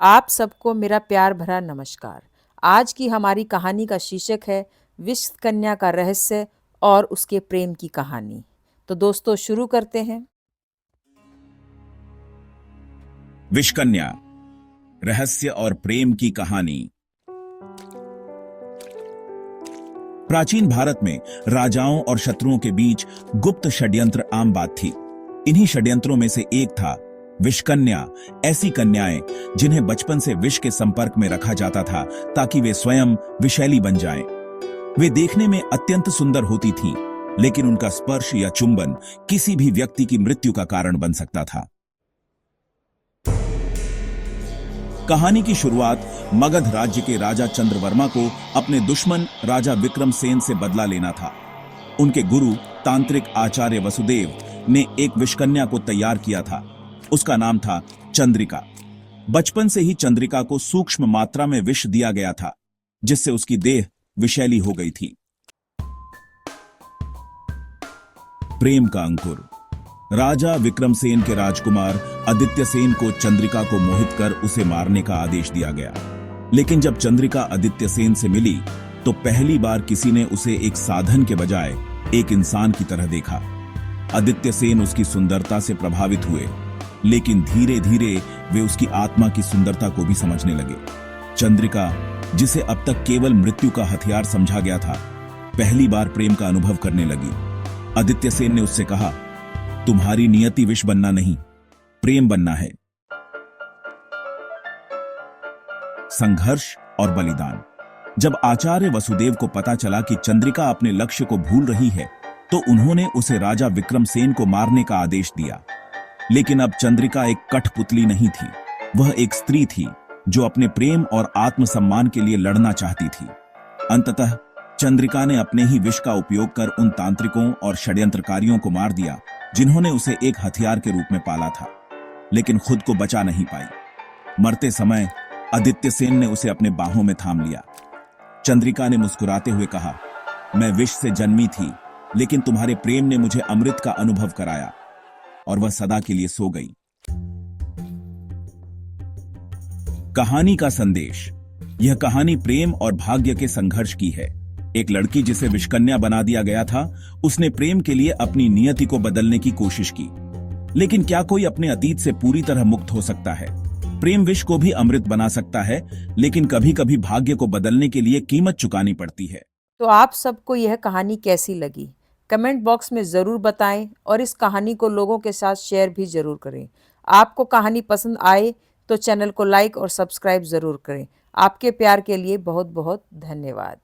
आप सबको मेरा प्यार भरा नमस्कार। आज की हमारी कहानी का शीर्षक है विष कन्या का रहस्य और उसके प्रेम की कहानी। तो दोस्तों शुरू करते हैं। विषकन्या, रहस्य और प्रेम की कहानी। प्राचीन भारत में राजाओं और शत्रुओं के बीच गुप्त षड्यंत्र आम बात थी। इन्हीं षड्यंत्रों में से एक था विषकन्या, ऐसी कन्याएं जिन्हें बचपन से विष के संपर्क में रखा जाता था ताकि वे स्वयं विषैली बन जाएं। वे देखने में अत्यंत सुंदर होती थीं, लेकिन उनका स्पर्श या चुंबन किसी भी व्यक्ति की मृत्यु का कारण बन सकता था। कहानी की शुरुआत मगध राज्य के राजा चंद्रवर्मा को अपने दुश्मन राजा विक्रमसेन से बदला लेना था। उनके गुरु तांत्रिक आचार्य वसुदेव ने एक विषकन्या को तैयार किया था। उसका नाम था चंद्रिका। बचपन से ही चंद्रिका को सूक्ष्म मात्रा में विष दिया गया था, जिससे उसकी देह विषैली हो गई थी। प्रेम का अंकुर। राजा विक्रमसेन के राजकुमार आदित्यसेन को चंद्रिका को मोहित कर उसे मारने का आदेश दिया गया। लेकिन जब चंद्रिका आदित्यसेन से मिली तो पहली बार किसी ने उसे एक साधन के बजाय एक इंसान की तरह देखा। आदित्यसेन उसकी सुंदरता से प्रभावित हुए, लेकिन धीरे धीरे वे उसकी आत्मा की सुंदरता को भी समझने लगे। चंद्रिका, जिसे अब तक केवल मृत्यु का हथियार समझा गया था, पहली बार प्रेम का अनुभव करने लगी। आदित्यसेन ने उससे कहा, तुम्हारी नियति विष बनना नहीं, प्रेम बनना है। संघर्ष और बलिदान। जब आचार्य वसुदेव को पता चला कि चंद्रिका अपने लक्ष्य को भूल रही है, तो उन्होंने उसे राजा विक्रमसेन को मारने का आदेश दिया। लेकिन अब चंद्रिका एक कठपुतली नहीं थी, वह एक स्त्री थी जो अपने प्रेम और आत्मसम्मान के लिए लड़ना चाहती थी। अंततः चंद्रिका ने अपने ही विष का उपयोग कर उन तांत्रिकों और षड्यंत्रकारियों को मार दिया जिन्होंने उसे एक हथियार के रूप में पाला था, लेकिन खुद को बचा नहीं पाई। मरते समय आदित्यसेन ने उसे अपने बाहों में थाम लिया। चंद्रिका ने मुस्कुराते हुए कहा, मैं विष से जन्मी थी, लेकिन तुम्हारे प्रेम ने मुझे अमृत का अनुभव कराया। और वह सदा के लिए सो गई। कहानी का संदेश। यह कहानी प्रेम और भाग्य के संघर्ष की है। एक लड़की जिसे विषकन्या बना दिया गया था, उसने प्रेम के लिए अपनी नियति को बदलने की कोशिश की। लेकिन क्या कोई अपने अतीत से पूरी तरह मुक्त हो सकता है? प्रेम विष को भी अमृत बना सकता है, लेकिन कभी कभी भाग्य को बदलने के लिए कीमत चुकानी पड़ती है। तो आप सबको यह कहानी कैसी लगी? कमेंट बॉक्स में ज़रूर बताएं और इस कहानी को लोगों के साथ शेयर भी ज़रूर करें। आपको कहानी पसंद आए तो चैनल को लाइक और सब्सक्राइब ज़रूर करें। आपके प्यार के लिए बहुत बहुत धन्यवाद।